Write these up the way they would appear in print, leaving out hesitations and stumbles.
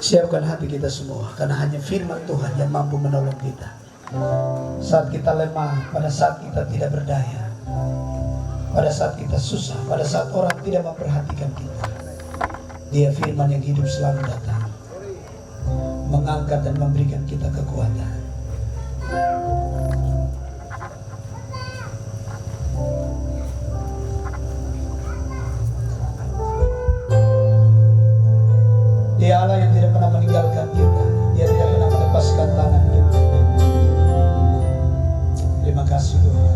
Siapkan hati kita semua, karena hanya firman Tuhan yang mampu menolong kita. Saat kita lemah, pada saat kita tidak berdaya, pada saat kita susah, pada saat orang tidak memperhatikan kita, Dia firman yang hidup selalu datang, mengangkat dan memberikan kita kekuatan. Dia Allah yang tidak pernah meninggalkan kita. Dia tidak pernah melepaskan tangan kita. Terima kasih Tuhan.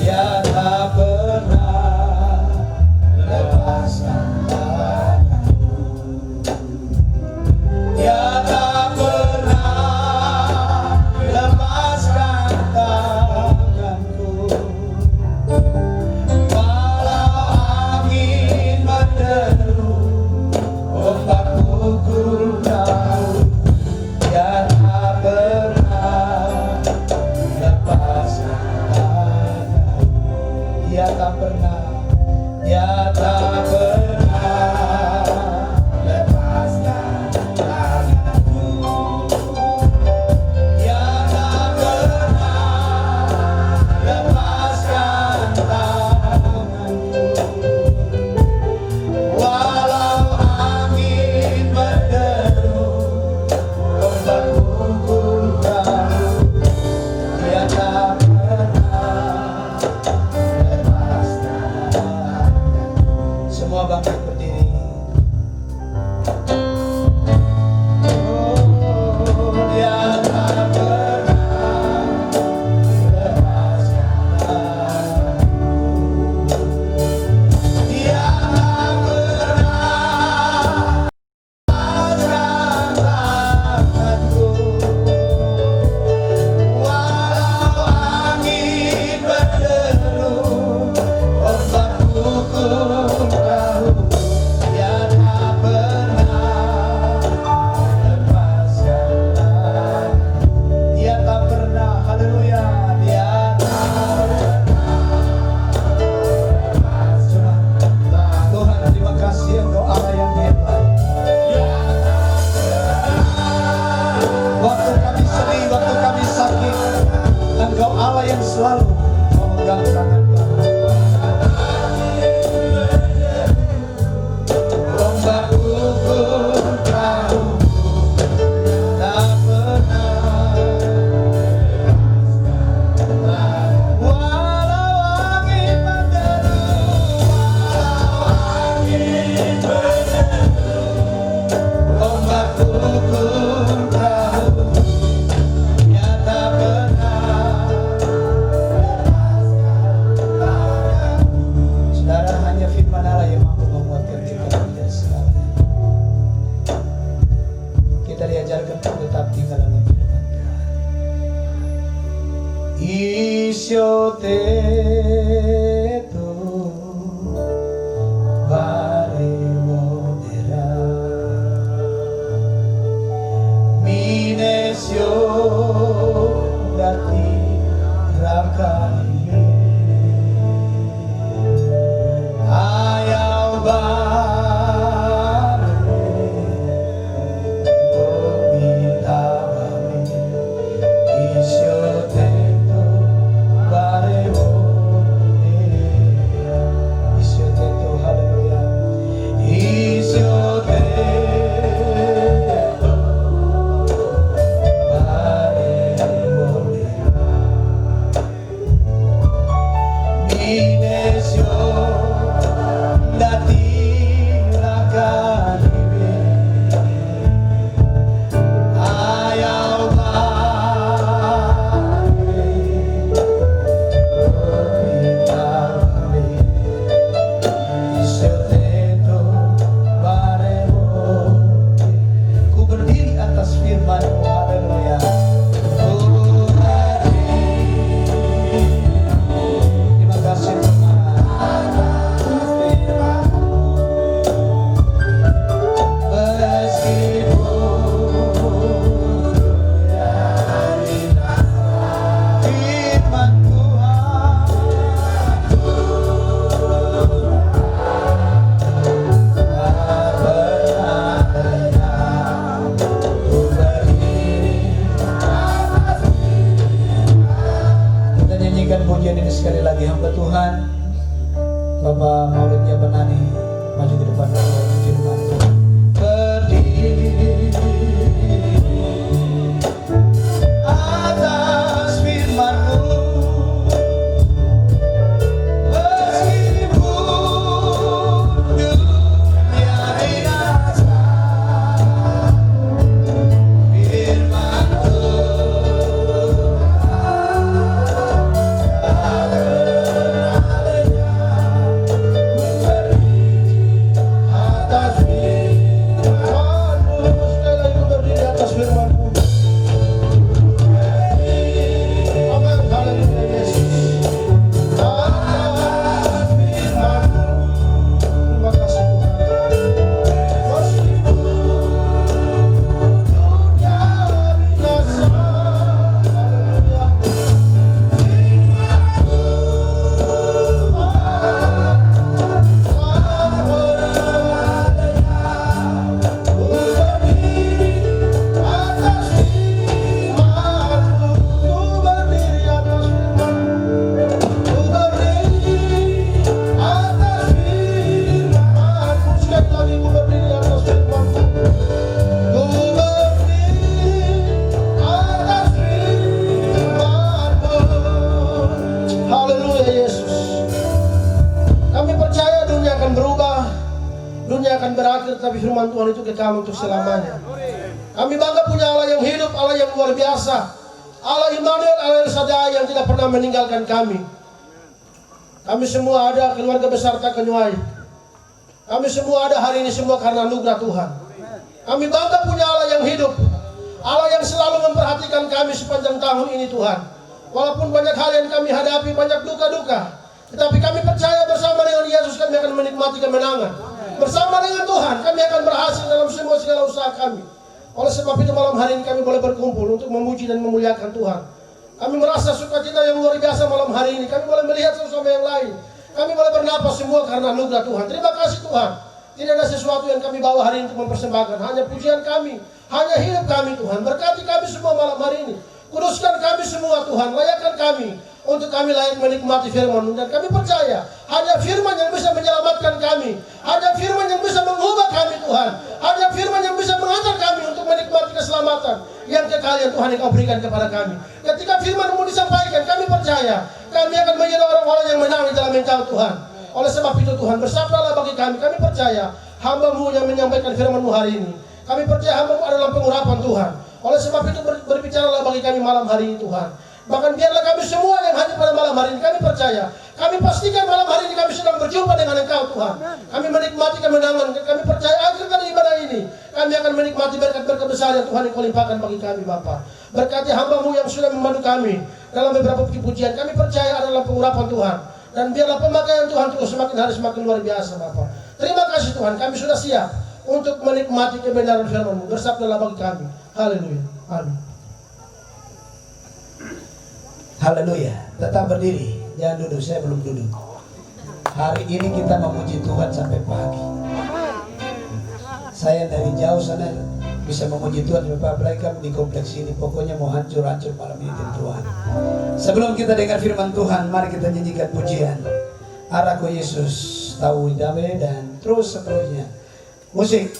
Dia tak pernah lepaskan tanganku. Dia tak pernah lepaskan tanganku. Walau angin menderu, ombak pukul laut, Dia tak pernah lepaskan tanganku. Dia tak pernah, Dia tak pernah lepaskan tanganku. Dia tak pernah lepaskan tanganku. Walau angin menderu, ombak pukul laut, Dia tak pernah lepaskan tanganku. Semua bangkit berdiri. Dia tak pernah lepaskan tanganku. Dia tak pernah lepaskan tanganku. Walau angin menderu, ombak pukul laut, Dia tak pernah lepaskan tanganku. Dia tak pernah, haleluya, Dia tak pernah. Tuhan, terima kasih Engkau Allah yang hebat. Waktu kami sedih, waktu kami sakit, Engkau Allah yang selalu memegang tangan kami. Ombak pukul laut, tak pernah. Walau angin menderu, ombak pukul laut, Dia tak pernah lepaskan tanganku. Saudara, hanya firman Allah yang mampu menguatkan kita dari segalanya. Kita diajarkan untuk tetap tinggal dalam firman Tuhan. Isyoteto barewodera minesyo dati rakaiye ayaw bare gobitabame isyoteto barewo Bapak Maulidnya Benani maju ke depan firman Tuhan. Berdiri atas firman-Mu, meskipun dunia binasa, firman tapi firman Tuhan itu kekal untuk selamanya. Kami bangga punya Allah yang hidup, Allah yang luar biasa, Allah Immanuel, Allah El Shaddai yang tidak pernah meninggalkan kami. Kami semua ada keluarga besar Takenyuai. Kami semua ada hari ini semua karena anugerah Tuhan. Kami bangga punya Allah yang hidup, Allah yang selalu memperhatikan kami sepanjang tahun ini Tuhan. Walaupun banyak hal yang kami hadapi, banyak duka-duka, tetapi kami percaya bersama dengan Yesus kami akan menikmati kemenangan. Bersama dengan Tuhan kami akan berhasil dalam semua segala usaha kami. Oleh sebab itu malam hari ini kami boleh berkumpul untuk memuji dan memuliakan Tuhan. Kami merasa sukacita yang luar biasa malam hari ini. Kami boleh melihat satu sama yang lain. Kami boleh bernapas semua karena anugerah Tuhan. Terima kasih Tuhan. Tidak ada sesuatu yang kami bawa hari ini untuk mempersembahkan. Hanya pujian kami, hanya hidup kami Tuhan. Berkati kami semua malam hari ini. Kuduskan kami semua Tuhan. Layakkan kami untuk kami layak menikmati firman. Dan kami percaya hanya firman yang bisa menyelamatkan kami. Hanya firman yang bisa mengubah kami Tuhan. Hanya firman yang bisa mengantar kami untuk menikmati keselamatan yang kekal yang Tuhan Engkau berikan kepada kami. Ketika firman-Mu disampaikan, kami percaya kami akan menjadi orang-orang yang menang di dalam Engkau Tuhan. Oleh sebab itu Tuhan, bersabdalah bagi kami. Kami percaya hamba-Mu yang menyampaikan firman-Mu hari ini. Kami percaya hamba-Mu adalah pengurapan Tuhan. Oleh sebab itu berbicaralah bagi kami malam hari ini Tuhan. Bahkan biarlah kami semua yang hadir pada malam hari ini, kami percaya, kami pastikan malam hari ini kami sedang berjumpa dengan Engkau Tuhan. Kami menikmati kemenangan, kami percaya akhir dari ibadah ini kami akan menikmati berkat-berkat besar yang Tuhan Engkau limpahkan bagi kami Bapa. Berkati hamba-Mu yang sudah membantu kami dalam beberapa pujian, kami percaya adalah pengurapan Tuhan. Dan biarlah pemakaian Tuhan terus semakin hari semakin luar biasa Bapa. Terima kasih Tuhan, kami sudah siap untuk menikmati kebenaran firman-Mu. Bersabdalah bagi kami. Haleluya. Amin. Haleluya. Tetap berdiri, jangan duduk, saya belum duduk. Hari ini kita memuji Tuhan sampai pagi. Saya dari jauh sana bisa memuji Tuhan sampai apalagi di kompleks ini. Pokoknya mau hancur-hancur malam ini Tuhan. Sebelum kita dengar firman Tuhan, mari kita nyanyikan pujian Araku Yesus tahu damai dan terus seterusnya. Musik.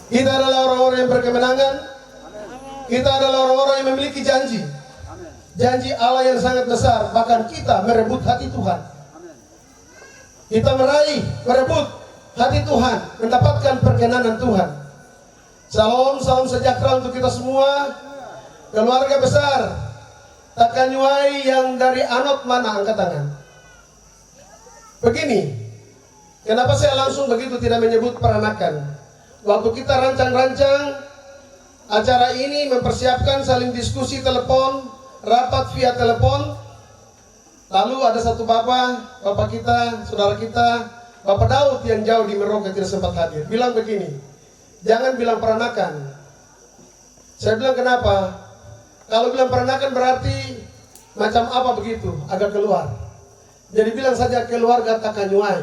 Kita adalah orang-orang yang berkemenangan. Kita adalah orang-orang yang memiliki janji. Janji Allah yang sangat besar. Bahkan kita merebut hati Tuhan. Kita meraih, merebut hati Tuhan, mendapatkan perkenanan Tuhan. Salam, salam sejahtera untuk kita semua. Keluarga besar Takanyuai yang dari Anot mana, angkat tangan. Begini, kenapa saya langsung begitu tidak menyebut peranakan? Waktu kita rancang-rancang acara ini, mempersiapkan saling diskusi telepon, rapat via telepon. Lalu ada satu bapak kita, saudara kita, Bapak Daud yang jauh di Merauke tidak sempat hadir. Bilang begini, jangan bilang peranakan. Saya bilang kenapa? Kalau bilang peranakan berarti macam apa begitu, agak keluar. Jadi bilang saja keluarga Takanyuai.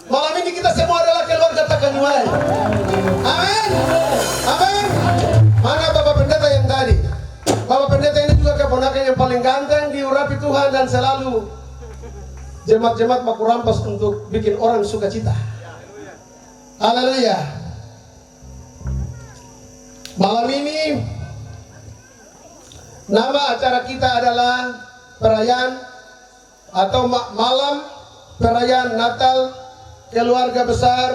Malam ini kita semua adalah keluarga Takanyuai. Amin. Amin. Mana Bapak Pendeta yang tadi? Bapak Pendeta ini juga keponakan yang paling ganteng, diurapi Tuhan dan selalu jemaat-jemaat baku rampas untuk bikin orang sukacita. Haleluya. Malam ini nama acara kita adalah perayaan atau malam perayaan Natal keluarga besar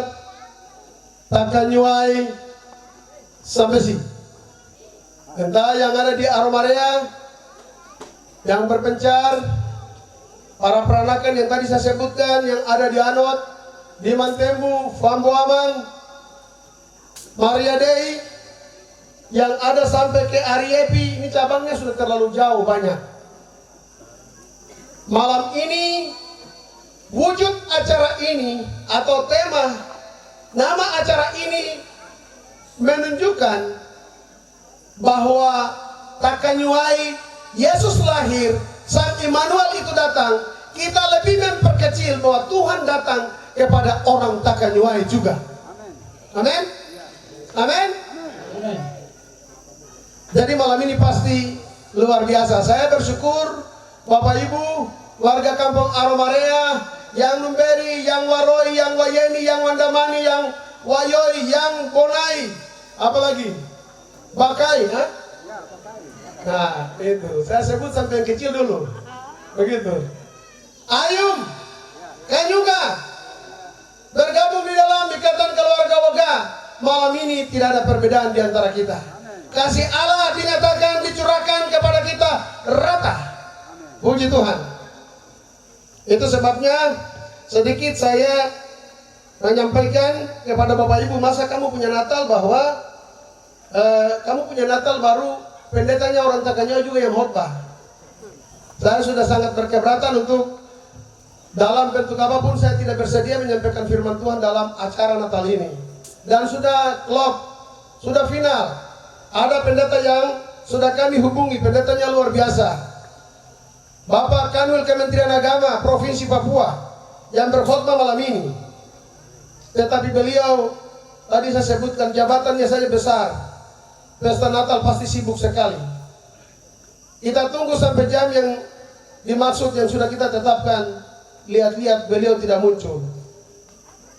Takanyuai Sambesi. Entah yang ada di Aromarea, yang berpencar, para peranakan yang tadi saya sebutkan, yang ada di Anot, di Mantemu, Famboamang, Maria Dei, yang ada sampai ke Ariepi, ini cabangnya sudah terlalu jauh banyak. Malam ini, wujud acara ini atau tema nama acara ini menunjukkan bahwa Takanyuai Yesus lahir, Sang Immanuel itu datang. Kita lebih memperkecil bahwa Tuhan datang kepada orang Takanyuai juga. Amin. Amin. Jadi malam ini pasti luar biasa. Saya bersyukur Bapak Ibu, warga kampung Aromarea, yang Numberi, yang Waroi, yang Wayeni, yang Wandamani, yang Wayoi, yang Bonai, apalagi Bakai, ha? Nah itu, saya sebut sampai yang kecil dulu, begitu. Ayum, Kanyuga, bergabung di dalam ikatan keluarga Woga. Malam ini tidak ada perbedaan di antara kita. Kasih Allah dinyatakan, dicurahkan kepada kita rata. Puji Tuhan. Itu sebabnya sedikit saya menyampaikan kepada Bapak Ibu, masa kamu punya Natal bahwa kamu punya Natal baru pendetanya orang Takanyuai juga yang khotbah. Saya sudah sangat berkeberatan untuk dalam bentuk apapun saya tidak bersedia menyampaikan firman Tuhan dalam acara Natal ini. Dan sudah klop, sudah final. Ada pendeta yang sudah kami hubungi, pendetanya luar biasa. Bapak Kanwil Kementerian Agama Provinsi Papua yang berkhotbah malam ini. Tetapi beliau tadi saya sebutkan jabatannya saja besar. Pesta Natal pasti sibuk sekali. Kita tunggu sampai jam yang dimaksud yang sudah kita tetapkan. Lihat-lihat beliau tidak muncul.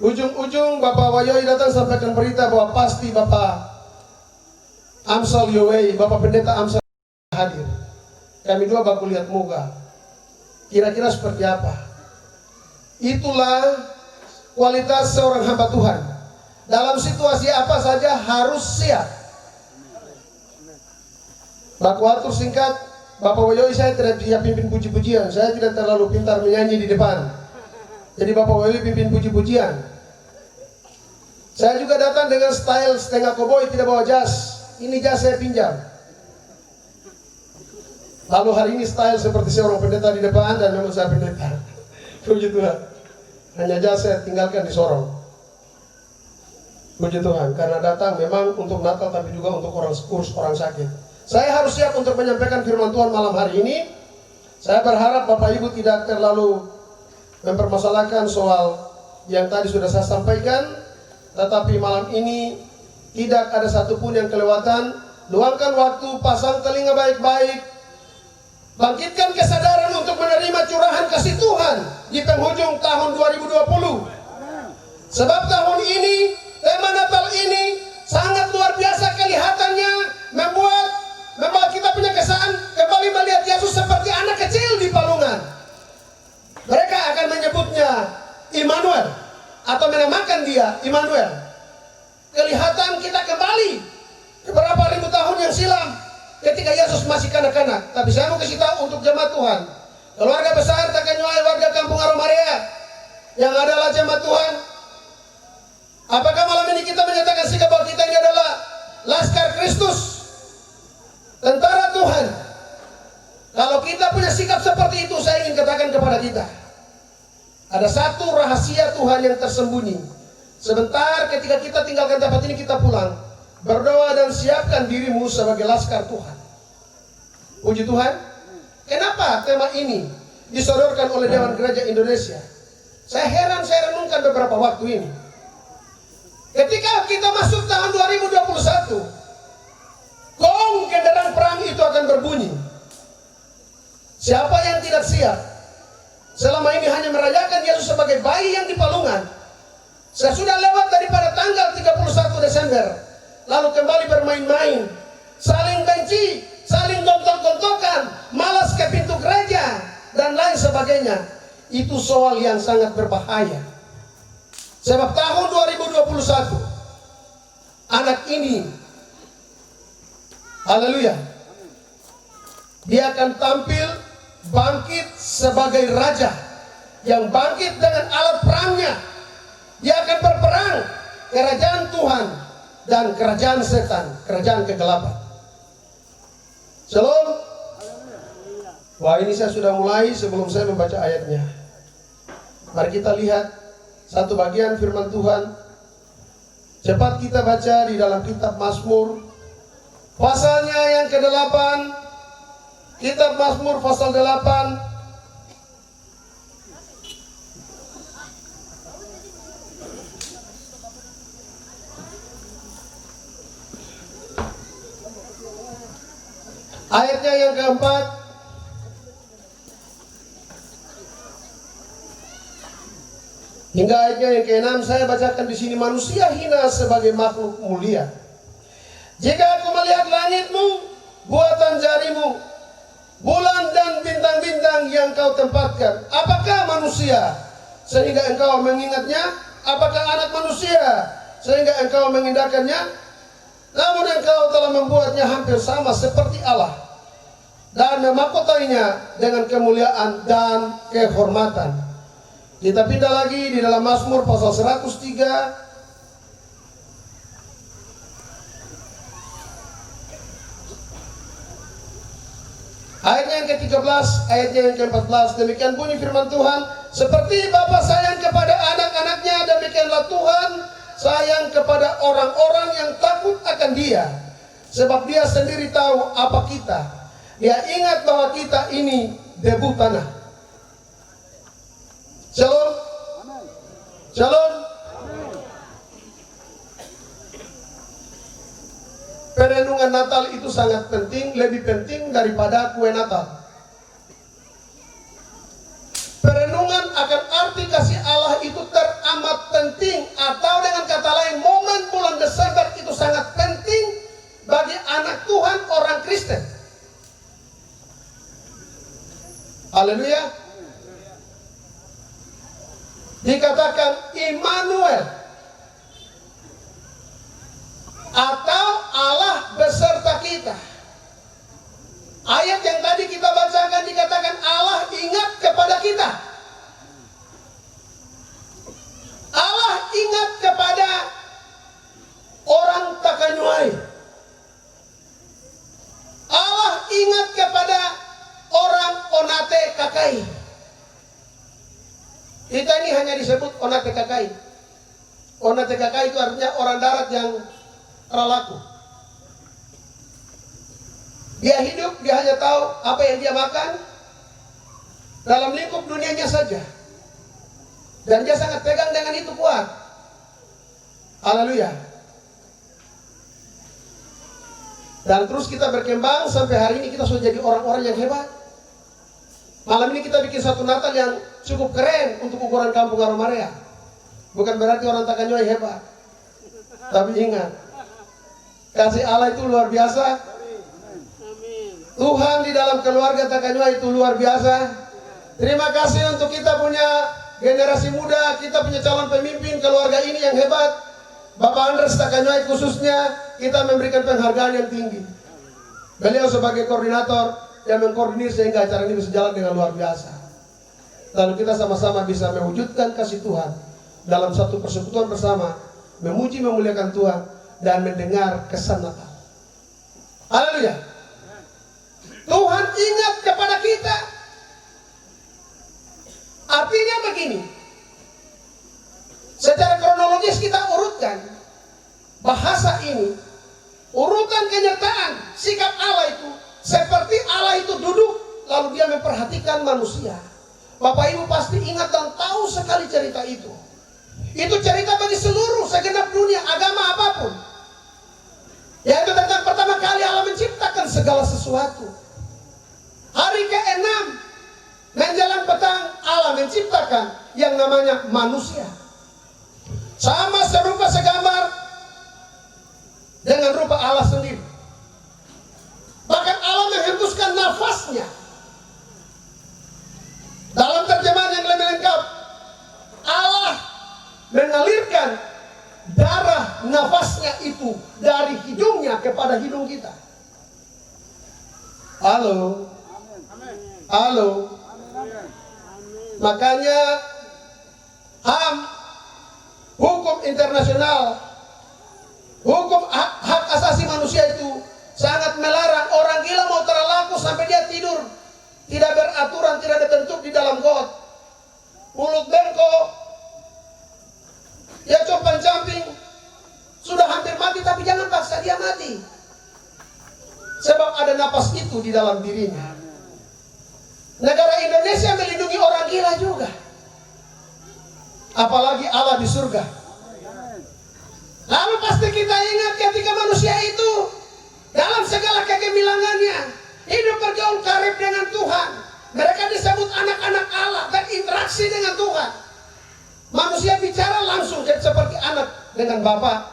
Ujung-ujung Bapak Wayoi datang sampaikan berita bahwa pasti Bapak Amsal Yowei, Bapak Pendeta Amsal hadir. Kami dua baku lihat muka. Kira-kira seperti apa? Itulah kualitas seorang hamba Tuhan. Dalam situasi apa saja harus siap. Baku atur singkat, Bapak Wayoi saya tidak bisa pimpin puji-pujian. Saya tidak terlalu pintar menyanyi di depan. Jadi Bapak Wayoi pimpin puji-pujian. Saya juga datang dengan style setengah koboi, tidak bawa jas. Ini jas saya pinjam. Lalu hari ini style seperti seorang pendeta di depan dan memang saya pendeta. Puji Tuhan. Hanya jas saya tinggalkan di sorong. Puji Tuhan. Karena datang memang untuk Natal tapi juga untuk orang kurus, orang sakit. Saya harus siap untuk menyampaikan firman Tuhan malam hari ini. Saya berharap Bapak Ibu tidak terlalu mempermasalahkan soal yang tadi sudah saya sampaikan. Tetapi malam ini tidak ada satupun yang kelewatan. Luangkan waktu, pasang telinga baik-baik. Bangkitkan kesadaran untuk menerima curahan kasih Tuhan di penghujung tahun 2020. Sebab tahun ini, tema Natal ini sangat luar biasa kelihatannya, membuat kita punya kesan kembali melihat Yesus seperti anak kecil di palungan. Mereka akan menyebutnya Immanuel atau menamakan dia Immanuel. Kelihatan kita kembali beberapa ribu tahun yang silam ketika Yesus masih kanak-kanak. Tapi saya mau kasih tahu untuk jemaat Tuhan, keluarga besar Takanyuai, warga kampung Aromarea yang adalah jemaat Tuhan, apakah malam ini kita menyatakan sikap bahwa kita ini adalah Laskar Kristus, tentara Tuhan? Kalau kita punya sikap seperti itu, saya ingin katakan kepada kita, ada satu rahasia Tuhan yang tersembunyi. Sebentar ketika kita tinggalkan tempat ini, kita pulang, berdoa dan siapkan dirimu sebagai Laskar Tuhan. Puji Tuhan. Kenapa tema ini disodorkan oleh Dewan Gereja Indonesia? Saya heran, saya renungkan beberapa waktu ini. Ketika kita masuk tahun 2021, gong genderang perang itu akan berbunyi. Siapa yang tidak siap selama ini hanya merayakan Yesus sebagai bayi yang di palungan? Saya sudah lewat daripada tanggal 31 Desember, lalu kembali bermain-main, saling benci, saling gontok-gontokan, malas ke pintu gereja, dan lain sebagainya. Itu soal yang sangat berbahaya. Sebab tahun 2021, anak ini, haleluya, dia akan tampil bangkit sebagai raja yang bangkit dengan alat perangnya. Dia akan berperang kerajaan Tuhan dan kerajaan setan, kerajaan kegelapan. Shalom. Wah, ini saya sudah mulai sebelum saya membaca ayatnya. Mari kita lihat satu bagian firman Tuhan. Cepat kita baca di dalam kitab Mazmur, pasalnya yang ke-8. Kitab Mazmur pasal 8. Ayatnya yang ke-4. Hingga ayatnya yang ke-6. Saya bacakan di sini. Manusia hina sebagai makhluk mulia. Jika aku melihat langitmu, buatan jarimu, bulan dan bintang-bintang yang kau tempatkan, apakah manusia sehingga engkau mengingatnya? Apakah anak manusia sehingga engkau mengindahkannya? Namun engkau telah membuatnya hampir sama seperti Allah dan memahkotainya dengan kemuliaan dan kehormatan. Kita pindah lagi di dalam Mazmur pasal 103. Ayatnya yang ke-13, ayatnya yang ke-14. Demikian bunyi firman Tuhan, seperti Bapa sayang kepada anak-anaknya, demikianlah Tuhan sayang kepada orang-orang yang takut akan Dia. Sebab Dia sendiri tahu apa kita. Dia ingat bahwa kita ini debu tanah. Shalom. Shalom. Perenungan Natal itu sangat penting, lebih penting daripada kue Natal. Perenungan akan arti kasih Allah itu teramat penting, atau dengan kata lain, momen bulan Desember itu sangat penting bagi anak Tuhan, orang Kristen. Haleluya. Dikatakan Immanuel, atau Allah beserta kita. Ayat yang tadi kita bacakan dikatakan Allah ingat kepada kita. Allah ingat kepada orang Takanyuai. Allah ingat kepada orang Onate Kakai. Kita ini hanya disebut Onate Kakai. Onate Kakai itu artinya orang darat yang terlaku. Dia hidup, dia hanya tahu apa yang dia makan dalam lingkup dunianya saja. Dan dia sangat pegang dengan itu kuat. Haleluya. Dan terus kita berkembang sampai hari ini kita sudah jadi orang-orang yang hebat. Malam ini kita bikin satu Natal yang cukup keren untuk ukuran kampung Aromarea. Bukan berarti orang Takanyuai hebat. Tapi ingat, Kasih Allah itu luar biasa. Tuhan di dalam keluarga Takanyua itu luar biasa. Terima kasih untuk kita punya generasi muda, kita punya calon pemimpin keluarga ini yang hebat. Bapak Andres Takanyua khususnya, kita memberikan penghargaan yang tinggi. Beliau sebagai koordinator yang mengkoordinir sehingga acara ini bisa jalan dengan luar biasa. Lalu kita sama-sama bisa mewujudkan kasih Tuhan dalam satu persekutuan bersama, memuji memuliakan Tuhan dan mendengar kesan Natal. Haleluya. Tuhan ingat kepada kita. Artinya begini, secara kronologis kita urutkan bahasa ini, urutan kenyataan sikap Allah itu seperti Allah itu duduk lalu dia memperhatikan manusia. Bapak Ibu pasti ingat dan tahu sekali cerita itu. Itu cerita bagi seluruh segenap dunia, agama apapun. Yaitu tentang pertama kali Allah menciptakan segala sesuatu. Hari ke-6 menjelang petang Allah menciptakan yang namanya manusia. Sama serupa segambar dengan rupa Allah sendiri. Bahkan Allah menghembuskan nafasnya. Dalam terjemahan yang lebih lengkap, Allah mengalirkan darah nafasnya itu dari hidungnya kepada hidung kita. Halo. Halo. Makanya HAM, hukum internasional, hukum hak asasi manusia itu sangat melarang orang gila mau terlaku sampai dia tidur tidak beraturan, tidak ada bentuk di dalam got, mulut bengkok, ya compan camping, sudah hampir mati tapi jangan paksa dia mati, sebab ada napas itu di dalam dirinya. Negara Indonesia melindungi orang gila juga, apalagi Allah di surga. Lalu pasti kita ingat ketika manusia itu dalam segala kegemilangannya hidup bergaul karib dengan Tuhan. Mereka disebut anak-anak Allah, berinteraksi dengan Tuhan. Manusia bicara langsung seperti anak dengan Bapa.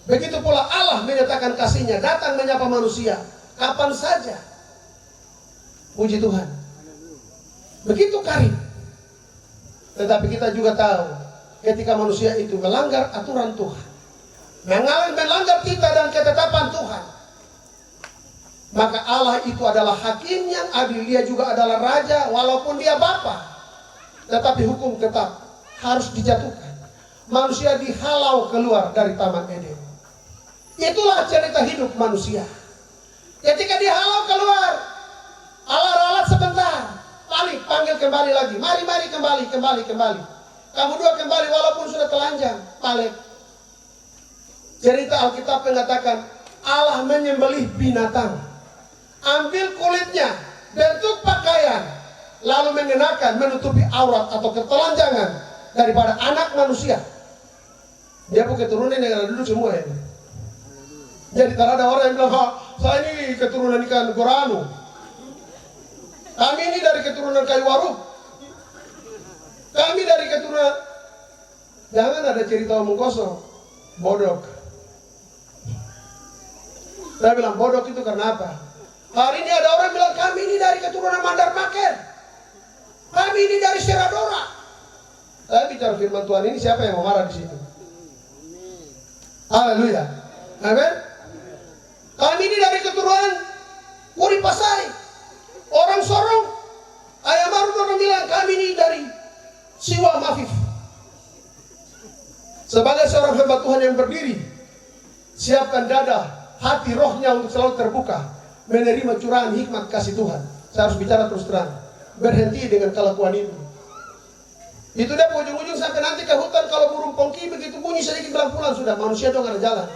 Begitu pula Allah menyatakan kasihnya, datang menyapa manusia kapan saja. Puji Tuhan. Begitu karib. Tetapi kita juga tahu ketika manusia itu melanggar aturan Tuhan, melanggar kita dan ketetapan Tuhan, maka Allah itu adalah hakim yang adil. Dia juga adalah raja, walaupun dia Bapa, tetapi hukum tetap harus dijatuhkan. Manusia dihalau keluar dari Taman Eden. Itulah cerita hidup manusia. Ketika dihalau keluar, Allah ralat sebentar, balik, panggil kembali lagi. Mari kembali. Kamu dua kembali walaupun sudah telanjang, balik. Cerita Alkitab mengatakan Allah menyembelih binatang, ambil kulitnya, bentuk pakaian, lalu mengenakan menutupi aurat atau ketelanjangan daripada anak manusia. Dia bukan keturunan yang ada dulu semua ini. Jadi tak ada orang yang bilang, saya ini keturunan ikan Goranu, kami ini dari keturunan kayu waruk, kami dari keturunan. Jangan ada cerita omong kosong, bodok. Saya bilang bodok itu karena apa? Hari ini ada orang bilang kami ini dari keturunan Mandar Maker, kami ini dari Seradora. Saya bicara firman Tuhan ini, siapa yang mau marah di situ? Haleluya. Amin. Kami ini dari keturunan Uripasai, orang Sorong. Ayah Maruf orang bilang kami ini dari Siwa Mafif. Sebagai seorang hamba Tuhan yang berdiri, siapkan dada, hati, rohnya untuk selalu terbuka, menerima curahan hikmat kasih Tuhan. Saya harus bicara terus terang, berhenti dengan kelakuan itu. Itu dia ujung-ujung sampai nanti ke hutan, kalau burung pongki begitu bunyi sedikit bilang pulang sudah, manusia dong ada jalan.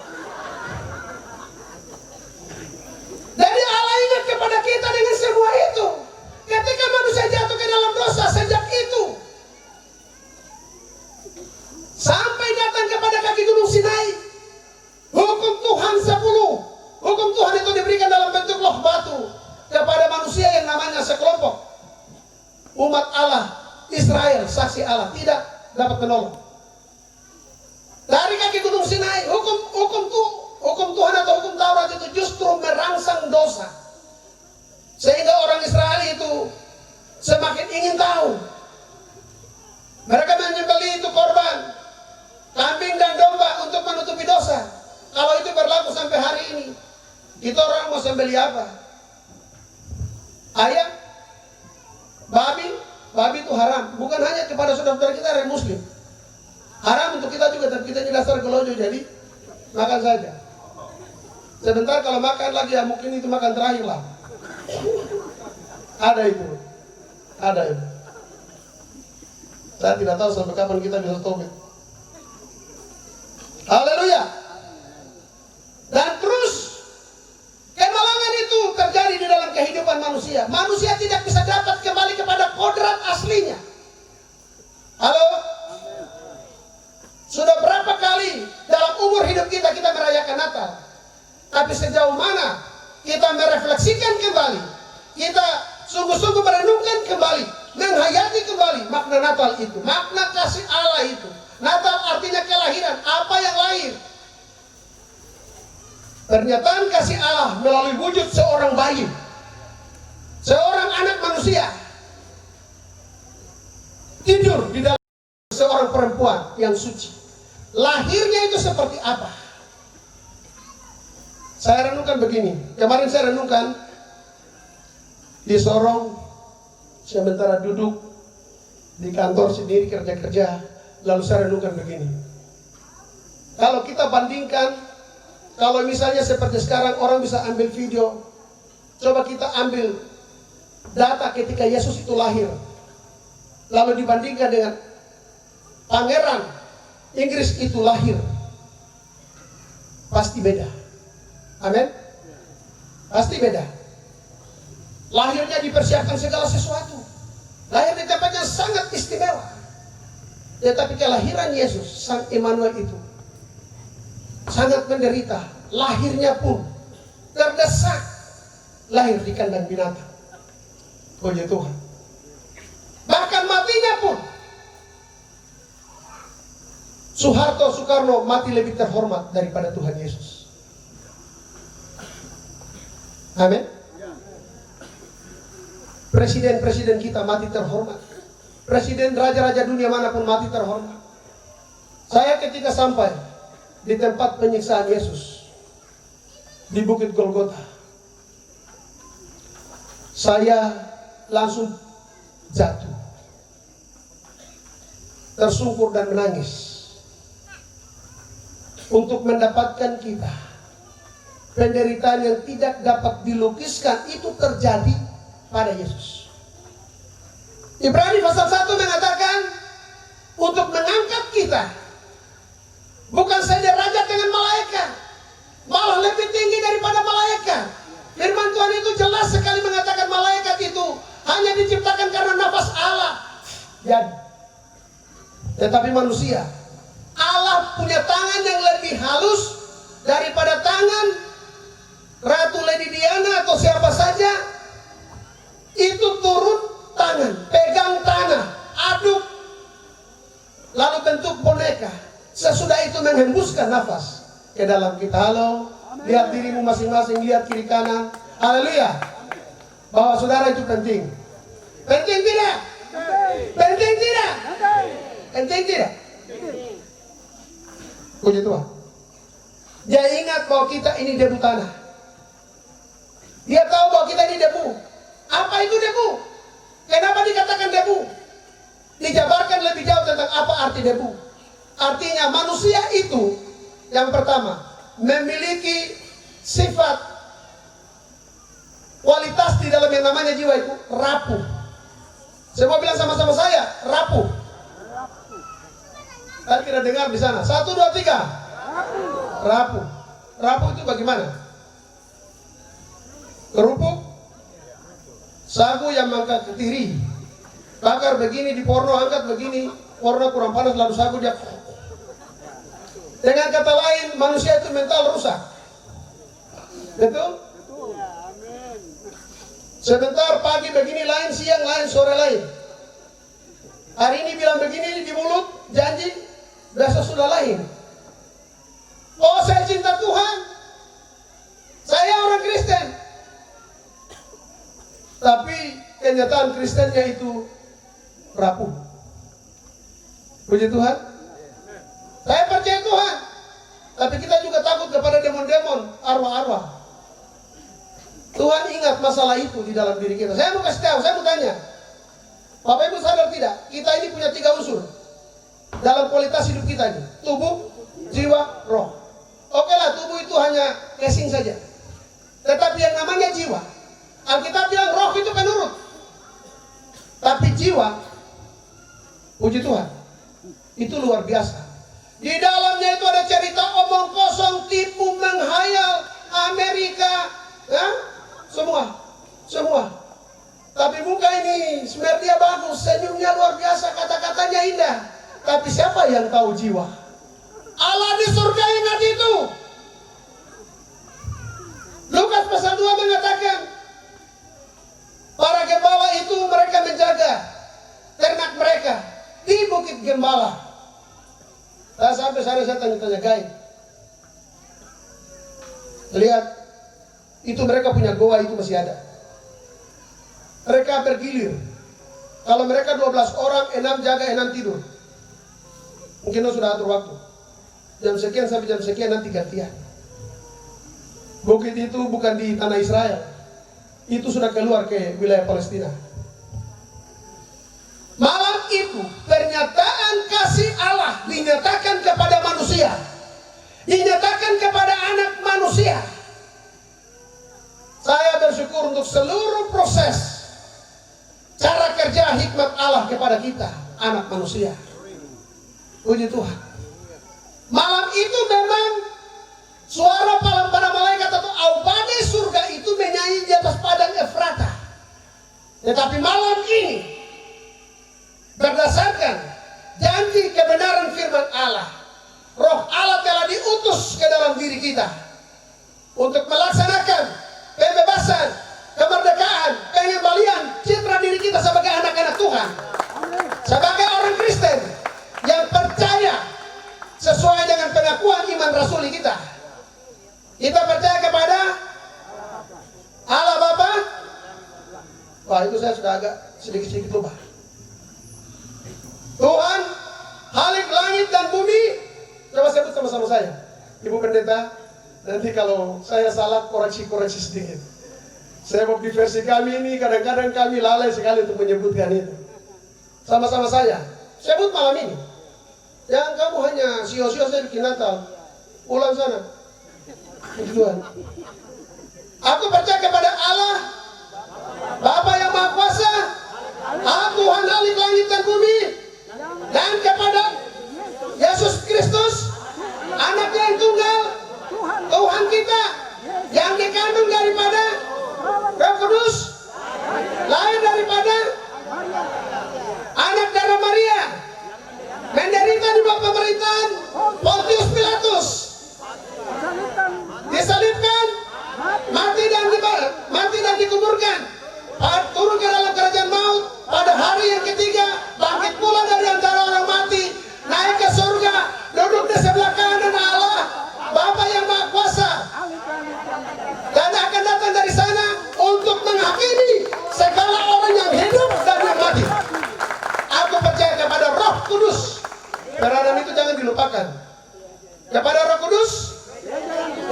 Jadi Allah ingat kepada kita dengan semua itu. Ketika manusia jatuh ke dalam dosa, sejak itu sampai datang kepada kaki gunung Sinai, hukum Tuhan 10. Hukum Tuhan itu diberikan dalam bentuk loh batu kepada manusia yang namanya sekelompok umat Allah, Israel, saksi Allah, tidak dapat menolong. Dari kaki gunung Sinai, hukum Tuhan atau dosa. Sehingga orang Israel itu semakin ingin tahu. Mereka menyembelih itu korban kambing dan domba untuk menutupi dosa. Kalau itu berlaku sampai hari ini, kita orang mau sembelih apa? Ayam, babi itu haram. Bukan hanya kepada saudara-saudara kita yang muslim, haram untuk kita juga. Dan kita ini dasar gelojo, jadi makan saja. Sebentar kalau makan lagi ya mungkin itu makan terakhir lah. Ada itu. Saya tidak tahu sampai kapan kita bisa tobat. Haleluya. Dan terus kemalangan itu terjadi di dalam kehidupan manusia. Manusia tidak bisa dapat kembali kepada kodrat aslinya. Halo? Sudah berapa kali dalam umur hidup kita merayakan Natal? Tapi sejauh mana kita merefleksikan kembali, kita sungguh-sungguh merenungkan kembali, menghayati kembali makna Natal itu, makna kasih Allah itu. Natal artinya kelahiran. Apa yang lahir? Pernyataan kasih Allah melalui wujud seorang bayi, seorang anak manusia tidur di dalam seorang perempuan yang suci. Lahirnya itu seperti apa? Saya renungkan begini. Kemarin saya renungkan di Sorong, sementara duduk di kantor sendiri kerja-kerja, lalu saya renungkan begini. Kalau kita bandingkan, kalau misalnya seperti sekarang orang bisa ambil video, coba kita ambil data ketika Yesus itu lahir, lalu dibandingkan dengan pangeran Inggris itu lahir, pasti beda. Amin. Pasti beda. Lahirnya dipersiapkan segala sesuatu. Lahir di tempat yang sangat istimewa. Tetapi kelahiran Yesus, Sang Immanuel itu sangat menderita. Lahirnya pun terdesak. Lahir di kandang binatang. Puji Tuhan. Bahkan matinya pun, Soeharto Soekarno mati lebih terhormat daripada Tuhan Yesus. Amin. Presiden-presiden kita mati terhormat. Presiden raja-raja dunia manapun mati terhormat. Saya ketika sampai di tempat penyiksaan Yesus di Bukit Golgota, saya langsung jatuh, tersungkur dan menangis. Untuk mendapatkan kita penderitaan yang tidak dapat dilukiskan itu terjadi pada Yesus. Ibrani pasal 1 mengatakan untuk mengangkat kita bukan saja raja dengan malaikat, malah lebih tinggi daripada malaikat. Firman Tuhan itu jelas sekali mengatakan malaikat itu hanya diciptakan karena nafas Allah. Jadi, tetapi manusia, Allah punya tangan yang lebih halus daripada tangan Ratu Lady Diana atau siapa saja. Itu turun tangan, pegang tanah, aduk, lalu bentuk boneka. Sesudah itu menghembuskan nafas ke dalam kita. Halo, lihat dirimu masing-masing, lihat kiri kanan. Haleluya. Bahwa saudara itu penting. Penting tidak? Penting tidak? Penting tidak? Puji Tuhan. Dia ingat bahwa kita ini debu tanah. Dia tahu bahwa kita ini debu. Apa itu debu? Kenapa dikatakan debu? Dijabarkan lebih jauh tentang apa arti debu. Artinya manusia itu yang pertama memiliki sifat kualitas di dalam yang namanya jiwa itu rapuh. Semua bilang sama-sama saya, rapuh. Saya tidak dengar di sana. 1, 2, 3. Rapuh. Rapuh itu bagaimana? Kerupuk, sagu yang mangkat ketiri, bakar begini di porno, angkat begini, porno kurang panas lalu sagu dia. Dengan kata lain, manusia itu mental rusak. Betul? Sebentar pagi begini lain, siang lain, sore lain. Hari ini bilang begini di mulut, janji, besok sudah lain. Oh, saya cinta Tuhan, saya orang Kristen, Tapi kenyataan Kristennya itu rapuh. Puji Tuhan. Saya percaya Tuhan. Tapi kita juga takut kepada demon-demon, arwah-arwah. Tuhan ingat masalah itu di dalam diri kita. Saya mau kasih tahu, saya mau tanya. Bapak Ibu sadar tidak? Kita ini punya 3 unsur dalam kualitas hidup kita ini. Tubuh, jiwa, roh. Oke lah, tubuh itu hanya casing saja. Tetapi yang namanya jiwa, Alkitab bilang roh itu penurut. Tapi jiwa, puji Tuhan, itu luar biasa. Di dalamnya itu ada cerita omong kosong, tipu, menghayal, Amerika, ya? Semua. Tapi muka ini, sebenarnya dia bagus, senyumnya luar biasa, kata-katanya indah. Tapi siapa yang tahu jiwa? Allah di surga ingat itu. Lukas pasal 2 mengatakan, para gembala itu mereka menjaga ternak mereka di bukit gembala. Sampai saya tanya-tanya guys, lihat, itu mereka punya goa itu masih ada. Mereka bergilir. Kalau mereka 12 orang, 6 jaga, 6 tidur. Mungkin lo sudah atur waktu. Jam sekian sampai jam sekian nanti gantian. Bukit itu bukan di tanah Israel. Itu sudah keluar ke wilayah Palestina. Malam itu pernyataan kasih Allah dinyatakan kepada manusia. Dinyatakan kepada anak manusia. Saya bersyukur untuk seluruh proses cara kerja hikmat Allah kepada kita, anak manusia. Puji Tuhan. Malam itu memang suara para malaikat atau aubade surga itu menyanyi di atas padang Efrata. Tetapi malam ini, berdasarkan janji kebenaran firman Allah, Roh Allah telah diutus ke dalam diri kita untuk melaksanakan kebebasan, kemerdekaan, pengembalian citra diri kita sebagai anak-anak Tuhan, sebagai orang Kristen yang percaya sesuai dengan pengakuan iman rasuli kita. Kita percaya kepada Allah Bapa. Wah, itu saya sudah agak sedikit-sedikit lupa. Tuhan, Khalik langit dan bumi. Coba sebut sama-sama saya, Ibu Pendeta. Nanti kalau saya salah koreksi sedikit. Sebab di versi kami ini kadang-kadang kami lalai sekali untuk menyebutkan itu. Sama-sama saya sebut malam ini. Jangan kamu hanya sio-sio saya bikin Natal. Ulang sana. Puji Tuhan. Aku percaya kepada Allah Bapa yang Maha Kuasa, Allah Tuhan Khalik langit dan bumi, dan kepada Yesus Kristus, Anak yang tunggal, Tuhan kita, yang dikandung daripada Roh Kudus, lahir daripada anak darah Maria, menderita di bawah pemerintahan Pontius Pilatus, disalibkan, mati dan dikuburkan, turun ke dalam kerajaan maut, pada hari yang ketiga bangkit pula dari antara orang mati, naik ke surga, duduk di sebelah kanan Allah Bapa yang Maha Kuasa, dan akan datang dari sana untuk menghakimi segala orang yang hidup dan yang mati. Aku percaya kepada Roh Kudus. Peranan itu jangan dilupakan. Kepada Roh Kudus,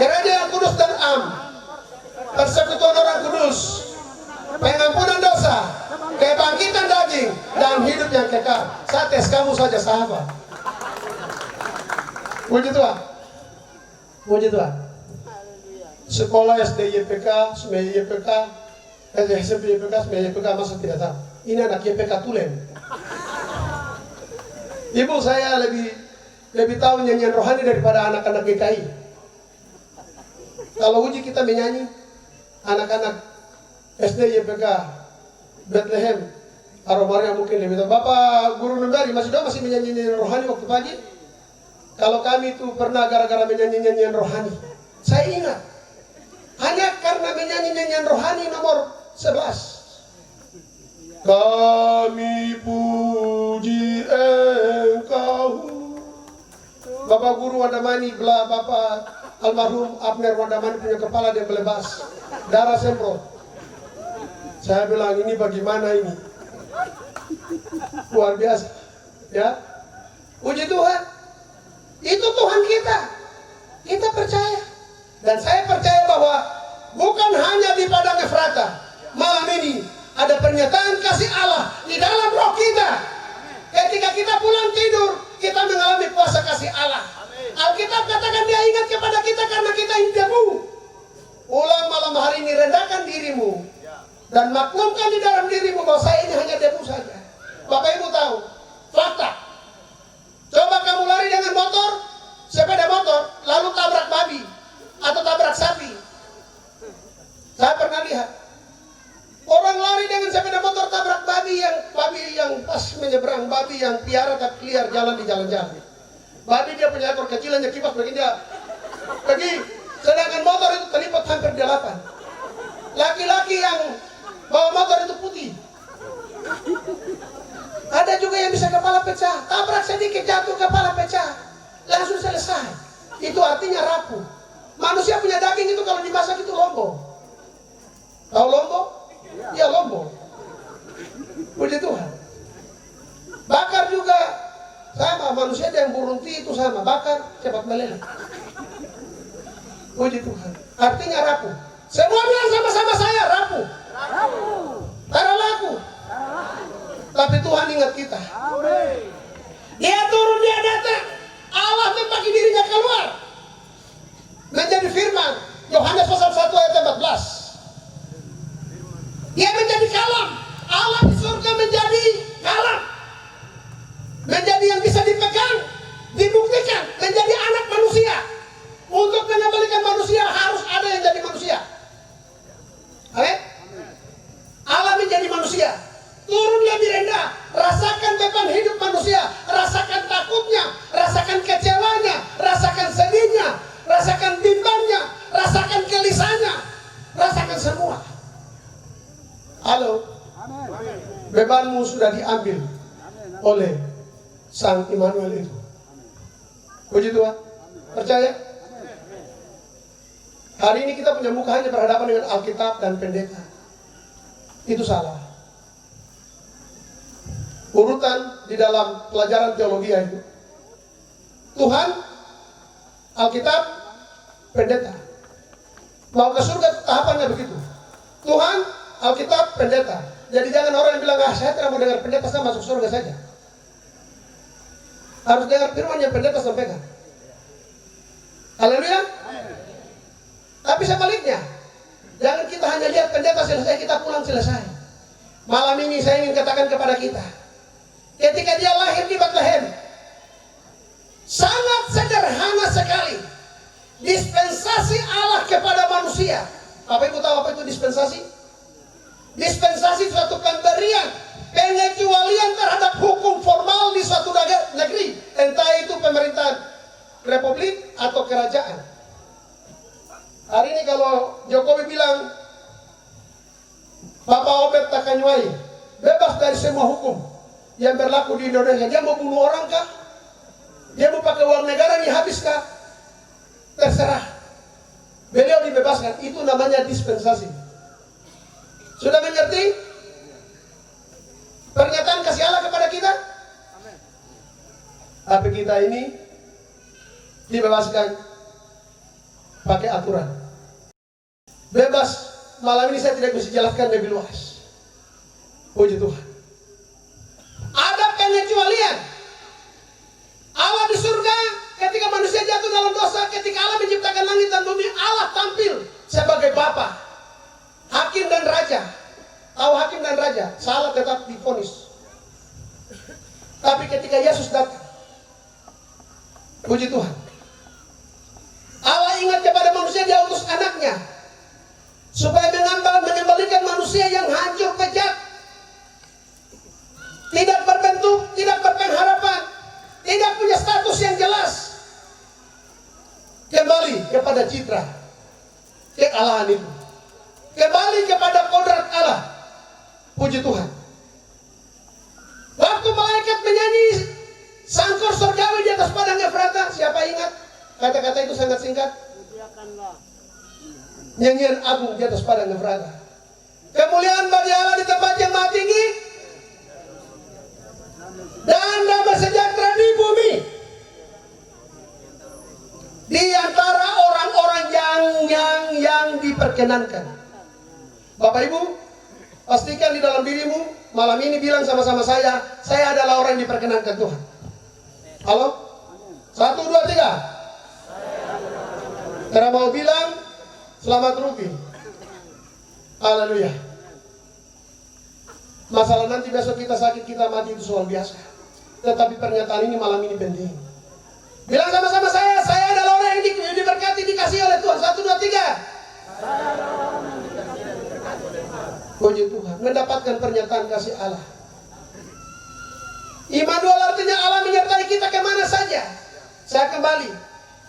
gereja yang kudus dan am, persekutuan orang kudus, pengampunan dosa, kebangkitan daging, dan hidup yang kekal. Saya tes kamu saja sahabat. Puji Tuhan. Puji Tuhan. Sekolah SD YPK, SME YPK, SMP YPK, SME YPK masa tidak tahu. Ini anak YPK Tulen. Ibu, saya lebih tahu nyanyian rohani daripada anak-anak GKI. Kalau uji kita menyanyi, anak-anak SD YPK Bethlehem, Aromaria mungkin lebih tahu. Bapak guru Nembari masih menyanyi nyanyian rohani waktu pagi. Kalau kami itu pernah gara-gara menyanyi nyanyian rohani, saya ingat hanya karena menyanyi nyanyian rohani nomor 11. Kami puji Engkau. Bapak guru Wandamani belah Bapak almarhum Abner Wandamani punya kepala dia melebas, darah semprot. Saya bilang ini bagaimana ini? Luar biasa. Ya. Puji Tuhan. Itu Tuhan kita. Kita percaya. Dan saya percaya bahwa bukan hanya di Padang Efrata. Malam ini ada pernyataan kasih Allah di dalam roh kita. Ketika kita pulang tidur, kita mengalami kuasa kasih Allah. Alkitab katakan dia ingat kepada kita karena kita ini debu. Ulang malam hari ini, rendahkan dirimu dan maklumkan di dalam dirimu bahwa saya ini hanya debu saja. Bapak Ibu tahu fakta. Coba kamu lari dengan motor, sepeda motor, lalu tabrak babi atau tabrak sapi. Saya pernah lihat orang lari dengan sepeda motor tabrak babi yang pas menyeberang, babi yang piara tak liar jalan di jalan-jalan. Babi dia punya ekor kecil hanya kipas begini dia pergi, sedangkan motor itu terlipat hampir 8. Laki-laki yang bawa motor itu putih. Ada juga yang bisa kepala pecah, tabrak sedikit jatuh kepala pecah, langsung selesai. Itu artinya rapuh. Manusia punya daging itu kalau dimasak itu lombong. Tahu lombong? Ya lombong. Puji Tuhan. Bakar juga sama, manusia yang burunti itu sama, bakar cepat meleleh. Puji Tuhan. Artinya rapuh. Semua bilang sama-sama saya rapuh. Karena laku. Tapi Tuhan ingat kita. Dia turun, dia datang. Allah membagi dirinya keluar. Menjadi firman. Yohanes pasal 1 ayat 14. Dia menjadi kalam. Allah di surga menjadi kalam. Menjadi yang bisa dipegang, dibuktikan, menjadi anak manusia. Untuk mengembalikan manusia harus ada yang jadi manusia. Amin. Allah menjadi manusia, turun lebih rendah, rasakan beban hidup manusia, rasakan takutnya, rasakan kecewanya, rasakan sedihnya, rasakan bimbangnya, rasakan gelisahnya, rasakan semua. Halo. Bebanmu sudah diambil oleh Sang Immanuel itu. Puji Tuhan. Percaya? Hari ini kita punya muka hanya berhadapan dengan Alkitab dan pendeta. Itu salah. Urutan di dalam pelajaran teologi itu Tuhan, Alkitab, pendeta. Mau ke surga tahapannya begitu. Tuhan, Alkitab, pendeta. Jadi jangan orang yang bilang, saya tidak mau dengar pendeta, saya masuk surga saja. Harus dengar firman yang pendeta sampaikan. Haleluya. Tapi sebaliknya, jangan kita hanya lihat pendeta selesai, kita pulang selesai. Malam ini saya ingin katakan kepada kita, ketika dia lahir di Bethlehem, sangat sederhana sekali dispensasi Allah kepada manusia. Bapak Ibu tahu apa itu dispensasi? Dispensasi suatu pemberian, pengecualian terhadap hukum formal di suatu negeri, entah itu pemerintahan republik atau kerajaan. Hari ini kalau Jokowi bilang Bapak Obed Takanyuai bebas dari semua hukum yang berlaku di Indonesia, dia mau bunuh orang kah? Dia mau pakai uang negara nih habis kah? Terserah. Beliau dibebaskan, itu namanya dispensasi. Sudah mengerti pernyataan kasih Allah kepada kita? Tapi kita ini dibebaskan pakai aturan. Bebas, malam ini saya tidak bisa jelaskan lebih luas. Puji Tuhan. Ada pengecualian. Allah di surga ketika manusia jatuh dalam dosa, ketika Allah menciptakan langit dan bumi, Allah tampil sebagai Bapa, hakim dan raja. Tahu hakim dan raja, salah tetap divonis. Tapi ketika Yesus datang, puji Tuhan, Allah ingat kepada manusia, dia utus anaknya supaya mengembalikan manusia yang hancur bejat, tidak berbentuk, tidak berpengharapan, tidak punya status yang jelas, kembali kepada citra kealahan itu, kembali kepada kodrat Allah. Puji Tuhan. Waktu malaikat menyanyi sangkor surgawi di atas padang Efrata, siapa ingat? Kata-kata itu sangat singkat. Nyanyian agung di atas padang Efrata. Kemuliaan bagi Allah di tempat yang maha tinggi, dan damai sejahtera di bumi di antara orang-orang yang diperkenankan. Bapak Ibu, pastikan di dalam dirimu malam ini bilang sama-sama saya adalah orang yang diperkenankan Tuhan. Halo? 1, 2, 3. Karena mau bilang selamat Ruki. Haleluya. Masalah nanti besok kita sakit, kita mati itu soal biasa. Tetapi pernyataan ini malam ini penting. Bilang sama-sama saya adalah orang yang diberkati, dikasih oleh Tuhan. 1, 2, 3. Puji Tuhan, mendapatkan pernyataan kasih Allah. Immanuel artinya Allah menyertai kita kemana saja. Saya kembali.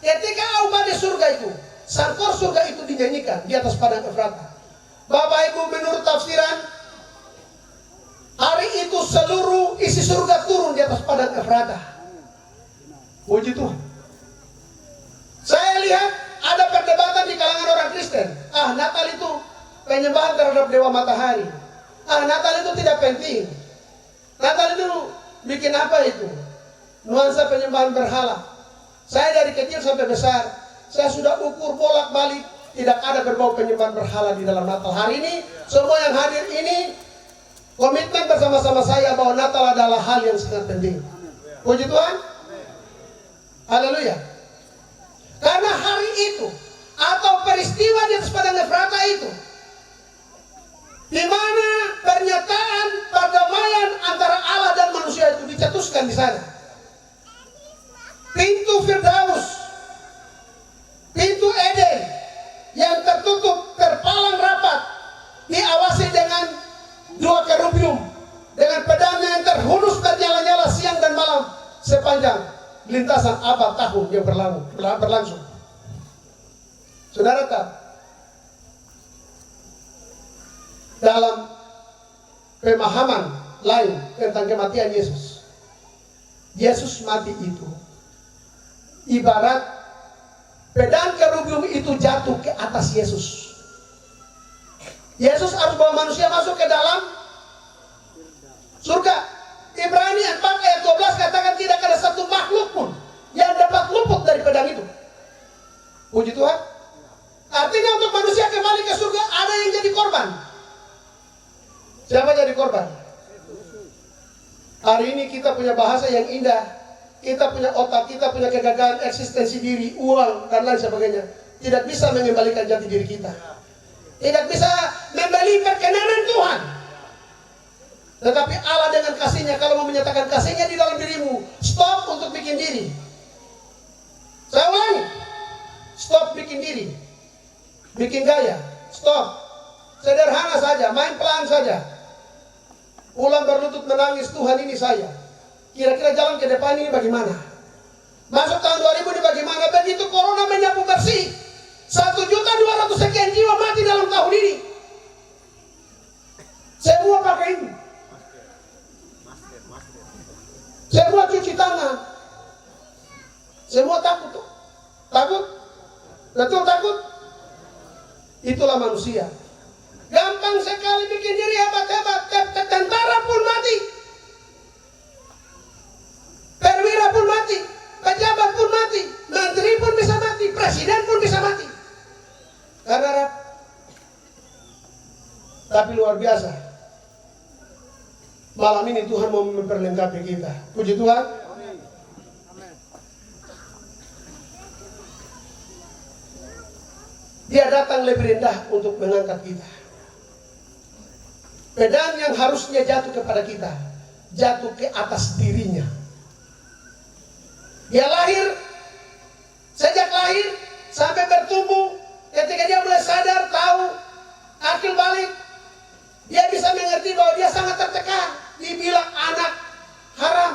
Ketika auma di surga itu, sangkor surga itu dinyanyikan di atas padang Efrata. Bapak Ibu, menurut tafsiran, hari itu seluruh isi surga turun di atas padang Efrata. Puji Tuhan. Saya lihat ada perdebatan di kalangan orang Kristen. Natal itu penyembahan terhadap dewa matahari. Natal itu tidak penting. Natal itu bikin apa itu? Nuansa penyembahan berhala. Saya dari kecil sampai besar, saya sudah ukur bolak-balik, tidak ada berbau penyembahan berhala di dalam Natal. Hari ini, semua yang hadir ini komitmen bersama-sama saya bahwa Natal adalah hal yang sangat penting. Puji Tuhan. Haleluya. Karena hari itu atau peristiwa di atas padang Efrata itu, di mana pernyataan perdamaian antara Allah dan manusia itu dicetuskan di sana. Pintu Firdaus, pintu Eden yang tertutup, terpalang rapat, diawasi dengan 2 kerubium dengan pedangnya yang terhunus dan nyala-nyala siang dan malam sepanjang lintasan abad tahun yang berlangsung. Saudara tahu, dalam pemahaman lain tentang kematian Yesus, Yesus mati itu ibarat pedang kerubium itu jatuh ke atas Yesus. Yesus harus bawa manusia masuk ke dalam surga. Ibrani 4 ayat 12 katakan tidak ada satu makhluk pun yang dapat luput dari pedang itu. Puji Tuhan. Artinya untuk manusia kembali ke surga ada yang jadi korban. Siapa jadi korban? Hari ini kita punya bahasa yang indah. Kita punya otak, kita punya kegagalan eksistensi diri, uang, dan lain sebagainya. Tidak bisa mengembalikan jati diri kita. Tidak bisa membeli perkenanan Tuhan. Tetapi Allah dengan kasihnya, kalau mau menyatakan kasihnya di dalam dirimu, stop untuk bikin diri. Saya ulangi, stop bikin diri. Bikin gaya, stop. Sederhana saja, main pelan saja. Pulang berlutut menangis, Tuhan ini saya. Kira-kira jalan ke depan ini bagaimana? Masuk tahun 2000 ini bagaimana? Begitu corona menyapu bersih, 1.200.000 sekian jiwa mati dalam tahun ini. Semua pakai ini. Semua cuci tangan. Semua takut. Takut? Betul takut? Itulah manusia. Gampang sekali bikin diri hebat-hebat. Tentara pun mati. Perwira pun mati. Pejabat pun mati. Menteri pun bisa mati. Presiden pun bisa mati. Karena tapi luar biasa. Malam ini Tuhan mau memperlengkapi kita. Puji Tuhan. Dia datang lebih rendah untuk mengangkat kita. Pedang yang harusnya jatuh kepada kita, jatuh ke atas dirinya. Dia lahir, sejak lahir sampai bertumbuh, ketika dia mulai sadar, tahu, akil balik, dia bisa mengerti bahwa dia sangat tertekan, dibilang anak haram.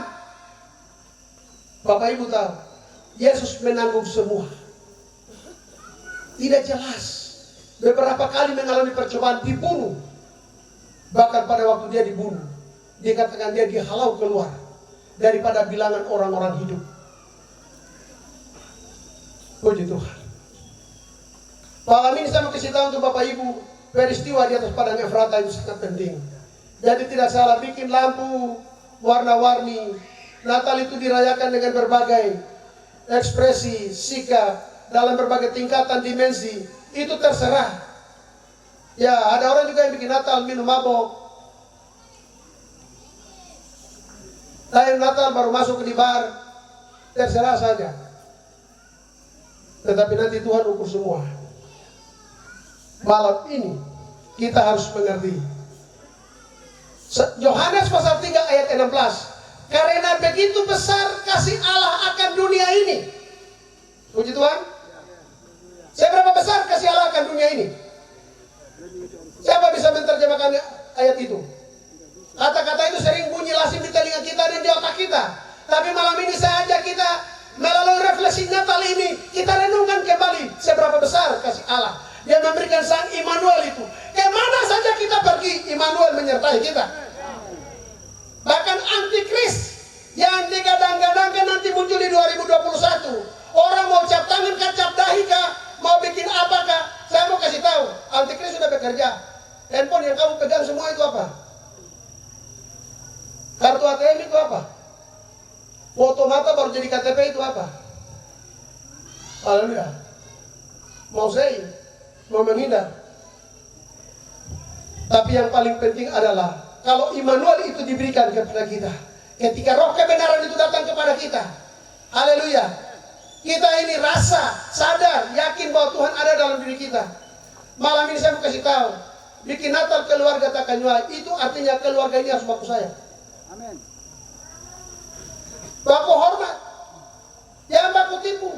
Bapak Ibu tahu, Yesus menanggung semua. Tidak jelas. Beberapa kali mengalami percobaan, dibunuh. Bahkan pada waktu dia dibunuh, dikatakan dia dihalau keluar daripada bilangan orang-orang hidup. Puji Tuhan. Malam ini saya mau kasih tahu untuk Bapak Ibu, peristiwa di atas padang Efrata itu sangat penting. Jadi tidak salah bikin lampu warna-warni. Natal itu dirayakan dengan berbagai ekspresi, sikap, dalam berbagai tingkatan dimensi. Itu terserah. Ya, ada orang juga yang bikin Natal minum mabok. Time Natal baru masuk di bar. Terserah saja. Tetapi nanti Tuhan ukur semua. Malam ini kita harus mengerti. Yohanes pasal 3 ayat 16. Karena begitu besar kasih Allah akan dunia ini. Puji Tuhan. Seberapa besar kasih Allah akan dunia ini? Siapa bisa menerjemahkan ayat itu? Kata-kata itu sering bunyi lazim di telinga kita dan di otak kita. Tapi malam ini saja kita melalui refleksi Natal ini, kita renungkan kembali seberapa besar kasih Allah. Dia memberikan Sang Immanuel itu. Kemana saja kita pergi, Immanuel menyertai kita. Bahkan antikris yang digadang-gadangkan nanti muncul di 2021. Orang mau cap tangan kah, cap dahi kah, mau bikin apakah? Saya mau kasih tahu, antikris sudah bekerja. Handphone yang kamu pegang semua itu apa? Kartu ATM itu apa? Foto mata baru jadi KTP itu apa? Haleluya. Mau say, mau menghindar. Tapi yang paling penting adalah kalau Immanuel itu diberikan kepada kita, ketika roh kebenaran itu datang kepada kita, haleluya, kita ini rasa, sadar, yakin bahwa Tuhan ada dalam diri kita. Malam ini saya mau kasih tahu, bikin Natal keluarga Takanyuai, itu artinya keluarga ini harus baku sayang. Amin. Baku hormat, jangan baku tipu.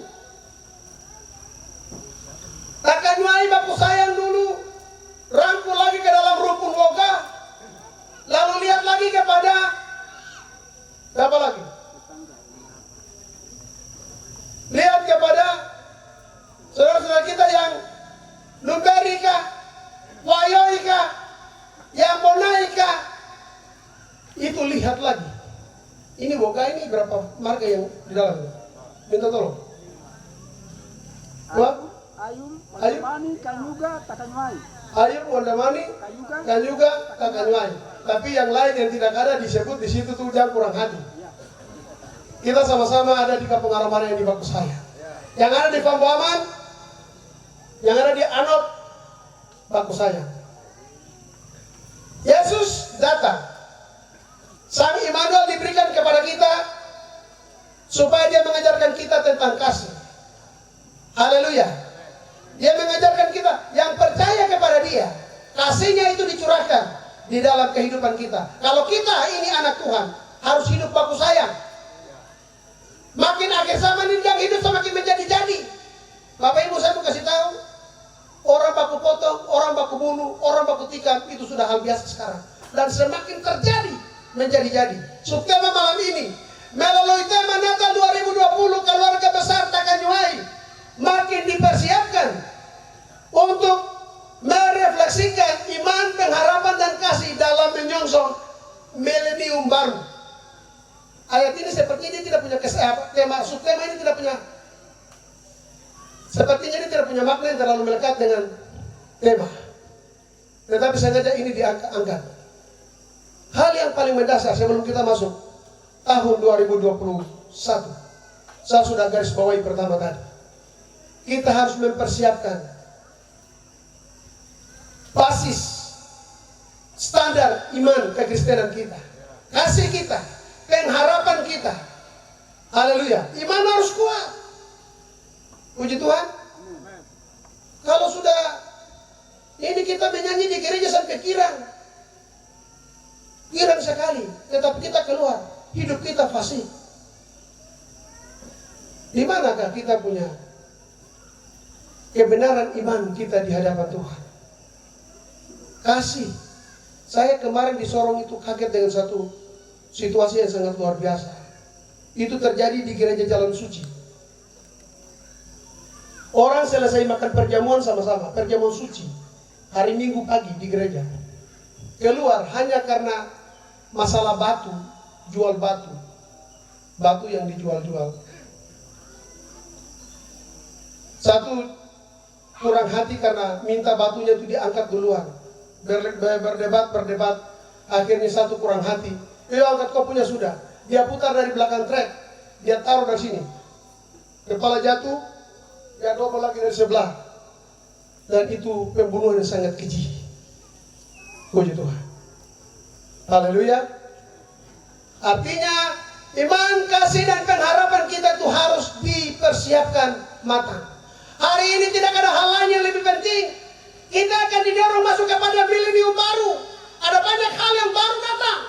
Takanyuai baku sayang dulu, rangkul lagi ke dalam rukun woga, lalu lihat lagi kepada siapa lagi? Lihat kepada saudara-saudara kita yang Numberika, Wayoika, yang Monaika. Itu lihat lagi. Ini woga ini berapa marga yang di dalamnya? Minta tolong. Ayum, Wandamani, Kanyuga, Takanyuai. Ayub, Wandamani, Kanyuga, Takanyuai. Tapi yang lain yang tidak ada disebut di situ tuh jangan kurang hati. Kita sama-sama ada di Kampung Aromarea yang di Baku Saya. Yang ada di Pambuaman, yang ada di Anot, Baku Saya. Yesus datang. Sang Immanuel diberikan kepada kita supaya dia mengajarkan kita tentang kasih. Haleluya. Dia mengajarkan kita yang percaya kepada dia, kasihnya itu dicurahkan di dalam kehidupan kita. Kalau kita ini anak Tuhan, harus hidup baku sayang. Makin akhir zaman ini yang hidup semakin menjadi-jadi. Bapak Ibu, saya mau kasih tahu, orang baku potong, orang baku bunuh, orang baku tikam, itu sudah hal biasa sekarang. Dan semakin terjadi, menjadi-jadi. Subtema malam ini, melalui tema Natal 2020, keluarga besar Takanyuai makin dipersiapkan untuk merefleksikan iman, pengharapan, dan kasih dalam menyongsong milenium baru. Ayat ini sepertinya dia tidak punya tema, subtema ini tidak punya, sepertinya dia tidak punya makna yang terlalu melekat dengan tema. Tetapi sengaja ini diangkat. Hal yang paling mendasar sebelum kita masuk tahun 2021, saya sudah garis bawahi pertama tadi. Kita harus mempersiapkan basis standar iman kekristenan kita, kasih kita, pengharapan kita. Haleluya. Iman harus kuat. Puji Tuhan. Kalau sudah ini kita menyanyi di gereja sampai kirang sekali, tetapi kita keluar, hidup kita fasih. Di manakah kita punya kebenaran iman kita di hadapan Tuhan? Kasih. Saya kemarin di Sorong itu kaget dengan satu situasi yang sangat luar biasa. Itu terjadi di gereja Jalan Suci. Orang selesai makan perjamuan sama-sama, perjamuan suci, hari Minggu pagi di gereja. Keluar hanya karena masalah batu, jual batu. Batu yang dijual-jual. Satu kurang hati karena minta batunya itu diangkat duluan. Berdebat. Akhirnya satu kurang hati. Angkat kopunya sudah. Dia putar dari belakang trek. Dia taruh dari sini. Kepala jatuh. Dia double lagi dari sebelah. Dan itu pembunuhan yang sangat keji. Puji Tuhan. Haleluya. Artinya iman, kasih, dan pengharapan kita itu harus dipersiapkan matang. Hari ini tidak ada hal lain yang lebih penting. Kita akan didorong masuk kepada milenium baru. Ada banyak hal yang baru datang.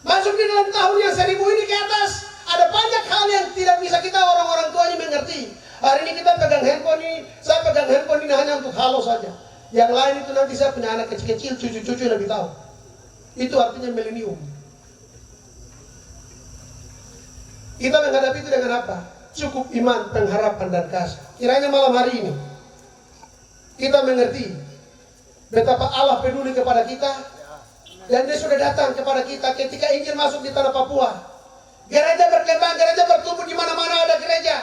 Masuk di dalam tahun yang 1000 ini ke atas. Ada banyak hal yang tidak bisa kita orang-orang tua ini mengerti. Hari ini kita pegang handphone ini. Saya pegang handphone ini hanya untuk halo saja. Yang lain itu nanti saya punya anak kecil-kecil, cucu-cucu lebih tahu. Itu artinya milenium. Kita menghadapi itu dengan apa? Cukup iman, pengharapan, dan kasih. Kiranya malam hari ini kita mengerti betapa Allah peduli kepada kita, dan Dia sudah datang kepada kita ketika Injil masuk di tanah Papua. Gereja berkembang, gereja bertumbuh, di mana-mana ada gereja.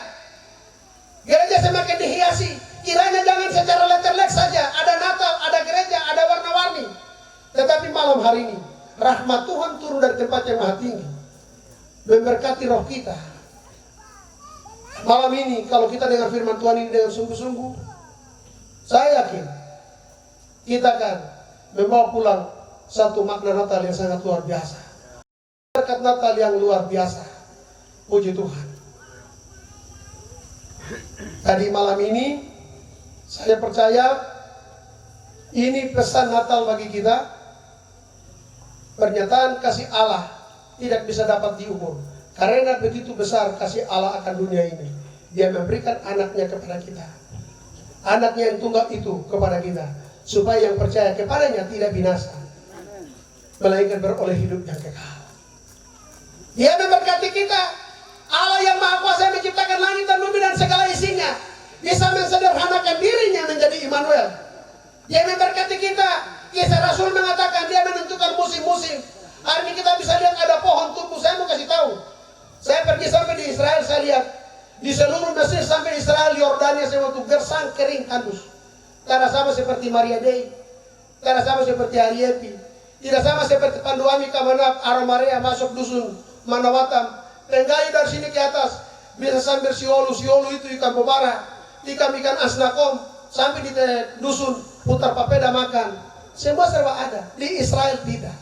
Gereja semakin dihiasi. Kiranya jangan secara letterlek saja. Ada Natal, ada gereja, ada warna-warni. Tetapi malam hari ini rahmat Tuhan turun dari tempat yang maha tinggi, memberkati roh kita. Malam ini kalau kita dengar firman Tuhan ini dengan sungguh-sungguh, saya yakin kita akan membawa pulang satu makna Natal yang sangat luar biasa. Berkat Natal yang luar biasa. Puji Tuhan. Tadi malam ini saya percaya ini pesan Natal bagi kita. Pernyataan kasih Allah tidak bisa dapat diukur. Karena begitu besar kasih Allah akan dunia ini. Dia memberikan anaknya kepada kita. Anaknya yang tunggal itu kepada kita. Supaya yang percaya kepadanya tidak binasa, melainkan beroleh hidup yang kekal. Dia memberkati kita. Allah yang Maha Kuasa menciptakan langit dan bumi dan segala isinya. Bisa mensederhanakan dirinya menjadi Immanuel. Dia memberkati kita. Kisah Rasul mengatakan dia menentukan musim-musim. Hari ini kita bisa lihat ada pohon tumbuh. Saya mau kasih tahu. Saya pergi sampai di Israel, saya lihat di seluruh Mesir sampai Israel, Yordania, saya waktu gersang kering tandus. Tidak sama seperti Maria Dei, tidak sama seperti Ariepi, tidak sama seperti Panduami, Kamanap, Aromarea masuk dusun Manawatam. Tenggai dari sini ke atas bisa sampai Siolu itu ikan bobara, ikan asnakom, sampai di dusun putar papeda makan. Semua serba ada. Di Israel tidak.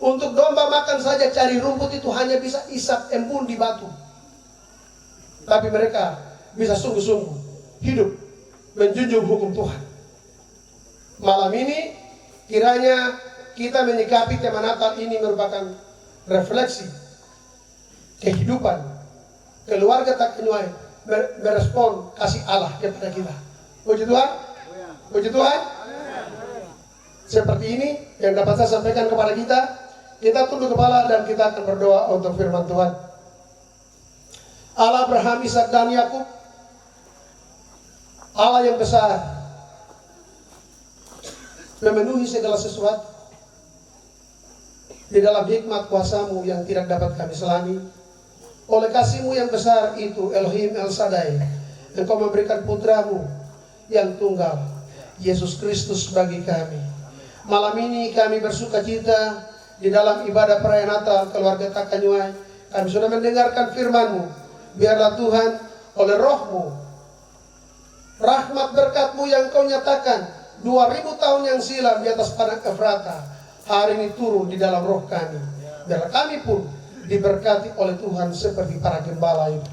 Untuk domba makan saja cari rumput itu hanya bisa isap embun di batu. Tapi mereka bisa sungguh-sungguh hidup menjunjung hukum Tuhan. Malam ini kiranya kita menyikapi tema Natal ini merupakan refleksi kehidupan keluarga Takenuai merespon kasih Allah kepada kita. Puji Tuhan. Puji Tuhan. Seperti ini yang dapat saya sampaikan kepada kita. Kita tunduk kepala dan kita akan berdoa untuk firman Tuhan. Allah Abraham, Ishak, dan Yakub, Allah yang besar, memenuhi segala sesuatu di dalam hikmat kuasa-Mu yang tidak dapat kami selami. Oleh kasih-Mu yang besar itu, Elohim El Shaddai, Engkau memberikan putra-Mu yang tunggal, Yesus Kristus bagi kami. Malam ini kami bersuka cita di dalam ibadah perayaan Natal keluarga Takenuai. Kami sudah mendengarkan firman-Mu. Biarlah Tuhan oleh roh-Mu, rahmat berkat-Mu yang Kau nyatakan 2000 tahun yang silam di atas padang Efrata, hari ini turun di dalam roh kami. Biarlah kami pun diberkati oleh Tuhan seperti para gembala itu.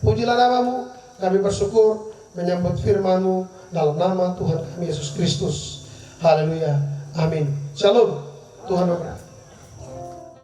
Pujilah nama-Mu. Kami bersyukur menyambut firman-Mu dalam nama Tuhan kami Yesus Kristus. Haleluya. Amin. Shalom. Tuhan memberkati.